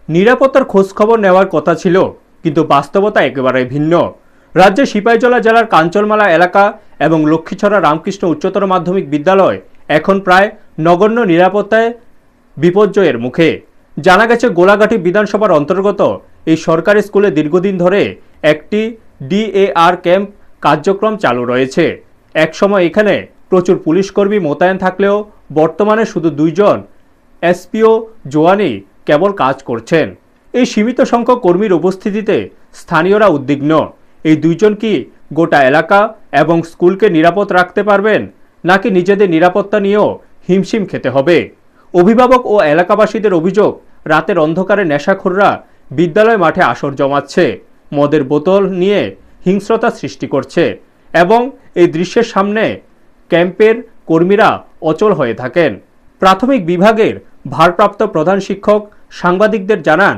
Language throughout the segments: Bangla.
নিরাপত্তার খোঁজখবর নেওয়ার কথা ছিল, কিন্তু বাস্তবতা একেবারে ভিন্ন। রাজ্যের সিপাহীজলা জেলার কাঞ্চনমালা এলাকা এবং লক্ষ্মীছড়া রামকৃষ্ণ উচ্চতর মাধ্যমিক বিদ্যালয় এখন প্রায় নগণ্য নিরাপত্তায় বিপর্যয়ের মুখে। জানা গেছে, গোলাঘাটি বিধানসভার অন্তর্গত এই সরকারি স্কুলে দীর্ঘদিন ধরে একটি ডিএআর ক্যাম্প কার্যক্রম চালু রয়েছে। একসময় এখানে প্রচুর পুলিশকর্মী মোতায়েন থাকলেও বর্তমানে শুধু 2 জন এসপিও জওয়ানই কেবল কাজ করছেন। এই সীমিত সংখ্যক কর্মীর উপস্থিতিতে স্থানীয়রা উদ্বিগ্ন। এই 2 জন কি গোটা এলাকা এবং স্কুলকে নিরাপদ রাখতে পারবেন, নাকি নিজেদের নিরাপত্তা নিয়েও হিমশিম খেতে হবে? অভিভাবক ও এলাকাবাসীদের অভিযোগ, রাতের অন্ধকারে নেশাখোররা বিদ্যালয় মাঠে আসর জমাচ্ছে, মদের বোতল নিয়ে হিংস্রতা সৃষ্টি করছে এবং এই দৃশ্যের সামনে ক্যাম্পের কর্মীরা অচল হয়ে থাকেন। প্রাথমিক বিভাগের ভারপ্রাপ্ত প্রধান শিক্ষক সাংবাদিকদের জানান,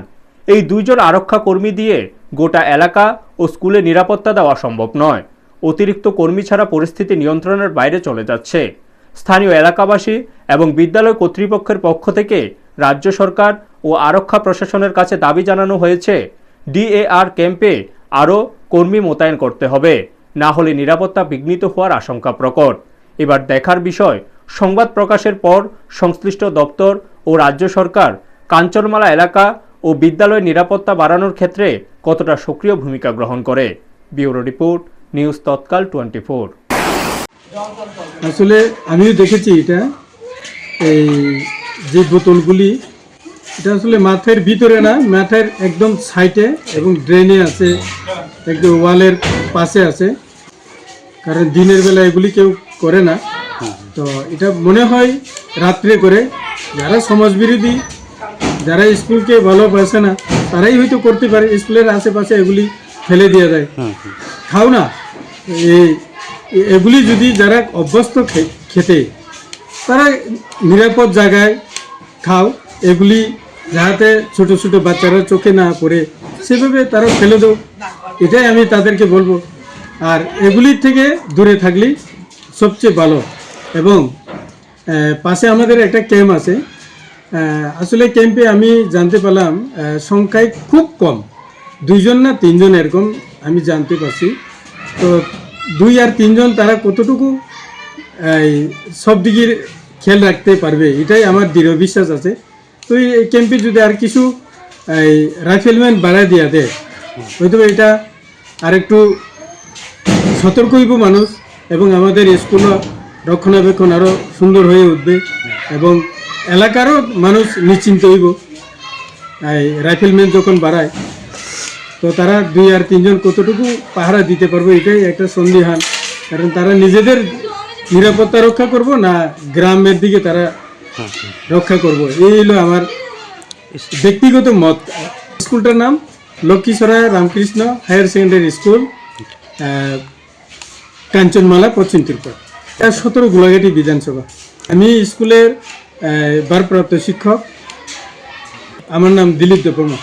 এই 2 জন আরক্ষা কর্মী দিয়ে গোটা এলাকা ও স্কুলে নিরাপত্তা দেওয়া সম্ভব নয়। অতিরিক্ত কর্মী ছাড়া পরিস্থিতি নিয়ন্ত্রণের বাইরে চলে যাচ্ছে। স্থানীয় এলাকাবাসী এবং বিদ্যালয় কর্তৃপক্ষের পক্ষ থেকে রাজ্য সরকার ও আরক্ষা প্রশাসনের কাছে দাবি জানানো হয়েছে, ডিএআর ক্যাম্পে আরও কর্মী মোতায়েন করতে হবে, না হলে নিরাপত্তা বিঘ্নিত হওয়ার আশঙ্কা প্রকট। এবার দেখার বিষয়, সংবাদ প্রকাশের পর সংশ্লিষ্ট দপ্তর ও রাজ্য সরকার কাঞ্চনমালা এলাকা ও বিদ্যালয়ের নিরাপত্তা বাড়ানোর ক্ষেত্রে কতটা সক্রিয় ভূমিকা গ্রহণ করে। ব্যুরো রিপোর্ট, নিউজ তৎকাল 24। আসলে আমিও দেখেছি এটা, এই যে বোতলগুলি, এটা আসলে মাঠের ভিতরে না, মাঠের একদম সাইডে এবং ড্রেনে আছে, একদম ওয়ালের পাশে আছে। কারণ দিনের বেলা এগুলি কেউ করে না, তো এটা মনে হয় রাত্রে করে। যারা সমাজবিরোধী, যারা স্কুলকে ভালোবাসে না, তারাই হয়তো করতে পারে। স্কুলের আশেপাশে এগুলি ফেলে দিয়ে যায়, খাও না। এগুলি যদি যারা অভ্যস্ত খেতে, তারা নিরাপদ জায়গায় খাও। এগুলি যাতে ছোট ছোট বাচ্চারা চোখে না পড়ে, সেভাবে তারা ফেলে দাও, এটাই আমি তাদেরকে বলবো। আর এগুলির থেকে দূরে থাকলেই সবচেয়ে ভালো। এবং পাশে আমাদের একটা ক্যাম্প আছে। আসলে ক্যাম্পে আমি জানতে পারলাম সংখ্যায় খুব কম, 2 জন না 3 জন এরকম আমি জানতে পারছি। তো 2 আর 3 জন তারা কতটুকু সব দিকের খেয়াল রাখতে পারবে, এটাই আমার দৃঢ় বিশ্বাস আছে। তো এই ক্যাম্পে যদি আর কিছু রাইফেলম্যান বাড়ায় দেওয়া দেয়, হয়তো এটা আর একটু সতর্ক হইব মানুষ, এবং আমাদের স্কুল রক্ষণাবেক্ষণ আরও সুন্দর হয়ে উঠবে এবং এলাকারও মানুষ নিশ্চিন্ত হইব। রাইফেলম্যান যখন বাড়ায়, তো তারা 2 আর 3 জন কতটুকু পাহারা দিতে পারবে, এটাই একটা সন্দিহান। কারণ তারা নিজেদের নিরাপত্তা রক্ষা করব না গ্রামের দিকে তারা রক্ষা করব, এই হলো আমার ব্যক্তিগত মত। স্কুলটার নাম Lakshmichhara Ramakrishna higher secondary school, Kanchanmala, Paschim Tripura, 17 Golaghati বিধানসভা। আমি স্কুলের ভারপ্রাপ্ত শিক্ষক, আমার নাম দিলীপ দেববর্মা।